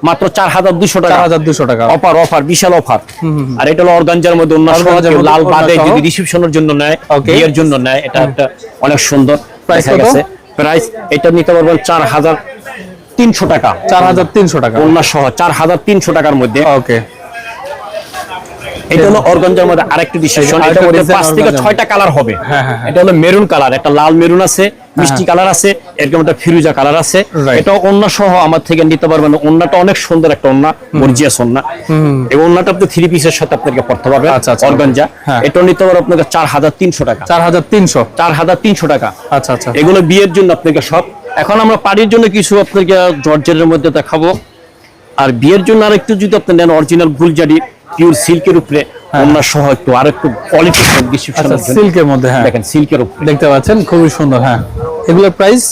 মাত্র 4,200 টাকা। 4,200 টাকা। অফার বিশাল অফার। আর এটা হলো অর্গানজার মধ্যে ওন্না সহ, লাল বাদে যদি রিসেপশনের জন্য নেয়, বিয়ের জন্য নেয়, এটা একটা অনেক সুন্দর। প্রাইস কত? প্রাইস এটা নিতে পারবেন 4,300 টাকা। 4,300 টাকা ওন্না সহ 4,300 টাকার মধ্যে। ওকে, এটা হলো অর্গানজার মধ্যে আরেকটা ডিসিশন। এটা মধ্যে 5 থেকে 6টা কালার হবে। এটা হলো মেরুন কালার, একটা লাল মেরুন আছে, মিষ্টি কালার আছে, এরকম একটা ফিরোজা কালার আছে। এটা ওন্না সহ আমার থেকে নিতে পারবেন। ওন্নাটা অনেক সুন্দর একটা ওন্না, গর্জিয়াস ওন্না। এই ওন্নাটা আপনি 3 পিসের সাথে আপনাকে পড়তে পারবেন। অর্গানজা এটা নিতে পারবেন আপনাকে 4,300 টাকা। 4,300 টাকা। আচ্ছা আচ্ছা, এগুলো বিয়ের জন্য আপনাকে সব। এখন আমরা পাড়ির জন্য কিছু আপনাকে জর্জেটের মধ্যে দেখাবো। আর বিয়ের জন্য আরেকটু যদি আপনি নেন অরিজিনাল গুলজারি পিওর সিল্কের উপরে ওন্না সহ একটু আর একটু কোয়ালিটি ডিসক্রিপশনের জন্য সিল্কের মধ্যে, হ্যাঁ দেখেন সিল্কের উপরে দেখতে পাচ্ছেন, খুবই সুন্দর। হ্যাঁ, এগুলোর প্রাইস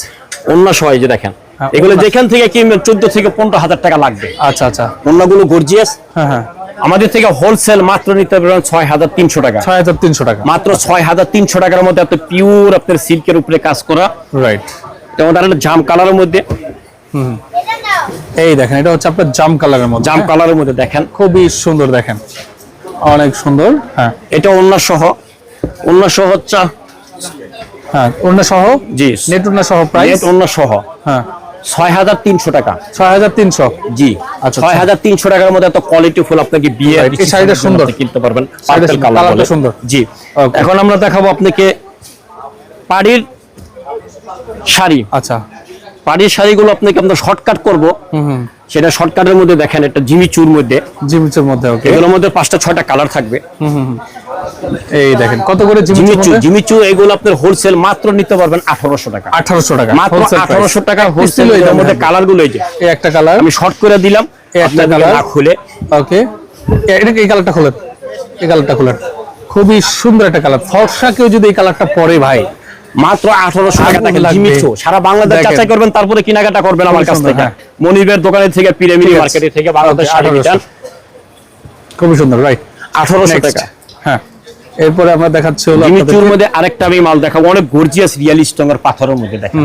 ওন্না সহ এই যে দেখেন, এগুলো যেখান থেকে কিনবেন 14 থেকে 15,000 টাকা লাগবে। আচ্ছা আচ্ছা, ওন্নাগুলো গর্জিয়াস। হ্যাঁ হ্যাঁ, আমাদের থেকে হোলসেল মাত্র নিতে পারবেন 6,300 টাকা। 6,300 টাকা, মাত্র 6,300 টাকার মধ্যে আপনি পিওর আপনার সিল্কের উপরে কাজ করা। রাইট। এটা আমাদের একটা জাম কালারের মধ্যে। এই দেখেন, এটা হচ্ছে আপনার জাম কালারের মধ্যে। জাম কালারের মধ্যে দেখেন, খুবই সুন্দর, দেখেন অনেক সুন্দর। হ্যাঁ, এটা ওন্না সহ, ওন্না সহ হচ্ছে, হ্যাঁ ওন্না সহ, জি নেট ওন্না সহ প্রাইস, নেট ওন্না সহ হ্যাঁ 6,300 টাকা। 6,300, জি আচ্ছা 6,300 টাকার মধ্যে এত কোয়ালিটি ফুল আপনাকে বিয়ে এই শাড়িটা সুন্দর কিনতে পারবেন। শাড়িটা কালারটা সুন্দর। জি, এখন আমরা দেখাবো আপনাকে পাড়ির শাড়ি। আচ্ছা, পাড়ির শাড়িগুলো আপনাকে আমরা শর্টকাট করব। সেটা শর্টকাটের মধ্যে দেখেন, একটা জিমিচুর মধ্যে, জিমিচুর মধ্যে। ওকে, এগুলোর মধ্যে 5টা 6টা কালার থাকবে। এই দেখেন কত করে জিমিচু। জিমিচু এগুলো আপনার হোলসেল মাত্র নিতে পারবেন 1,800 টাকা। 1,800 টাকা মাত্র 1,800 টাকা হোলসেল। এর মধ্যে কালার গুলো এই যে, এই একটা কালার আমি শর্ট করে দিলাম, এই একটা কালার না খুলে। ওকে, এটা এই কালারটা খুলেন, এই কালারটা খুলেন, খুবই সুন্দর একটা কালার। ফর্সা কেউ যদি এই কালারটা পরে ভাই, মাত্র 1,800 টাকা দেখেন। জিমিচু সারা বাংলাদেশ যাচাই করবেন, তারপরে কেনাকাটা করবেন আমার কাছ থেকে। মনিবের দোকানের থেকে, পিরামিড মার্কেট থেকে, বাংলাদেশ শাড়ি বিতান। খুবই সুন্দর, রাইট। 1,800 টাকা। হ্যাঁ, এরপরে আমরা দেখাচ্ছি হলো জিমিচুর মধ্যে আরেকটা আমি মাল দেখাবো, অনেক গর্জিয়াস রিয়েল স্টোন এর পাথরের মধ্যে দেখেন।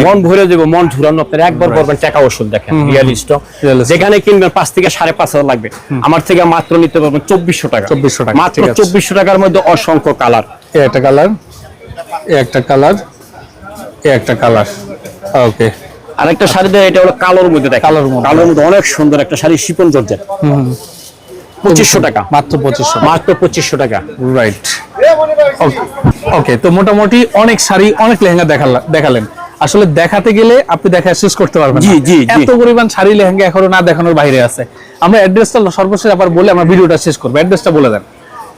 মন ভরে দেব, মন ঝুরানো আপনার একবার করবেন, টাকা ওষুধ দেখেন রিয়েল স্টোন। যেখানে কিনবেন 5 থেকে 5,500 লাগবে, আমার থেকে মাত্র নিতে পারবেন 2,400 টাকা। 2,400 টাকা, মাত্র 2,400 টাকার মধ্যে অসংখ্য কালার। এই একটা কালার, এই একটা কালার, এই একটা কালার। ওকে, আরেকটা শাড়ি দেয়, এটা হলো কালোর মধ্যে দেখেন। কালোর মধ্যে অনেক সুন্দর একটা শাড়ি, শিপন জর্জেট। 2,500 টাকা, মাত্র 2,500, মাত্র 2,500 টাকা। রাইট। ওকে, তো মোটামুটি অনেক শাড়ি, অনেক লেহেঙ্গা দেখালেন। আসলে দেখাতে গেলে আপনি দেখা শেষ করতে পারবেন না। জি জি, এত পরিমাণ শাড়ি লেহেঙ্গা এখনো না দেখানোর বাইরে আছে। আমরা অ্যাড্রেসটা সর্বশেষ আবার বলে আমরা ভিডিওটা শেষ করব। অ্যাড্রেসটা বলে দেন।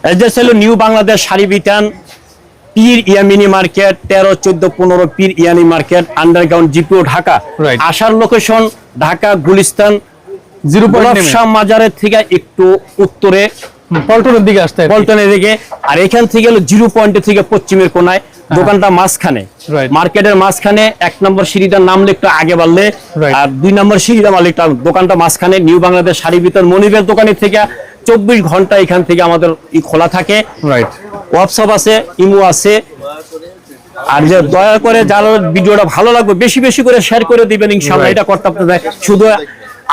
অ্যাড্রেস হলো new Bangladesh Sari Bitan, Pir Yamini market, 13, 14, 15 Pir Yamini market, underground, GPO, Dhaka. আসার লোকেশন ঢাকা গুলিস্তান 0 মাজারের থেকে একটু উত্তরে, পল্টনের দিকে আসতে, পল্টনের দিকে। আর এখান থেকে হলো 0 পয়েন্টের থেকে পশ্চিমের কোনায়, দোকানটা মাঝখানে, মার্কেটের মাঝখানে। 1 নম্বর সিঁড়িটার নামলে একটু আগে বাড়লে, আর 2 নম্বর সিঁড়িটা মারলে একটু, দোকানটা মাঝখানে। নিউ বাংলাদেশ শাড়ি বিতান মনিবের দোকানের থেকে 24 ঘন্টা এখান থেকে আমাদের খোলা থাকে। রাইট, হোয়াটসঅ্যাপ আছে, ইমো আছে। আর যে দয়া করে যারা ভিডিওটা ভালো লাগবে বেশি বেশি করে শেয়ার করে দিবেন, ইনশাআল্লাহ। এটা করতে আপনাদের শুধু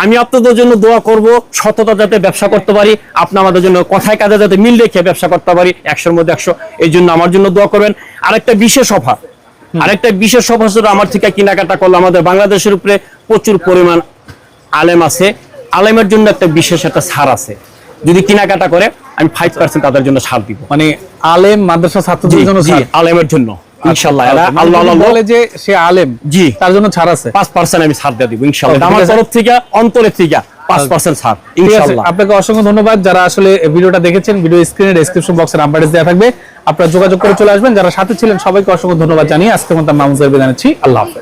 আমি আপনাদের জন্য দোয়া করব, সততা যাতে ব্যবসা করতে পারি, আপনি আমাদের জন্য কথায় কাজে যাতে মিল রেখে ব্যবসা করতে পারি, 100-র মধ্যে 100। এই জন্য আমার জন্য দোয়া করবেন। আরেকটা বিশেষ অফার হলো, আমার থেকে কেনাকাটা করলে আমাদের বাংলাদেশের উপরে প্রচুর পরিমাণ আলেম আছে, আলেমের জন্য একটা বিশেষ একটা ছাড় আছে। যদি কেনাকাটা করে আমি 5% তাদের জন্য ছাড় দিব। মানে আলেম মাদ্রাসা ছাত্রদের জন্য, আলেমের জন্য ইনশাআল্লাহ। আল্লাহ বলে যে সে আলেম, জি, তার জন্য ছাড় আছে, 5% আমি ছাড় দিয়ে দিব ইনশাআল্লাহ। আমার তরফ থেকে, অন্তরের থেকে 5% ছাড় ঠিক আছে, ইনশাআল্লাহ। আপনাকে অসংখ্য ধন্যবাদ। যারা আসলে ভিডিওটা দেখেছেন, ভিডিও স্ক্রিনে ডেসক্রিপশন বক্সে নাম্বার দেওয়া থাকবে, আপনারা যোগাযোগ করে চলে আসবেন। যারা সাথে ছিলেন সবাইকে অসংখ্য ধন্যবাদ জানিয়ে আজকের মতো মামুন স্যার বিদায় নিচ্ছি। আল্লাহ হাফেজ।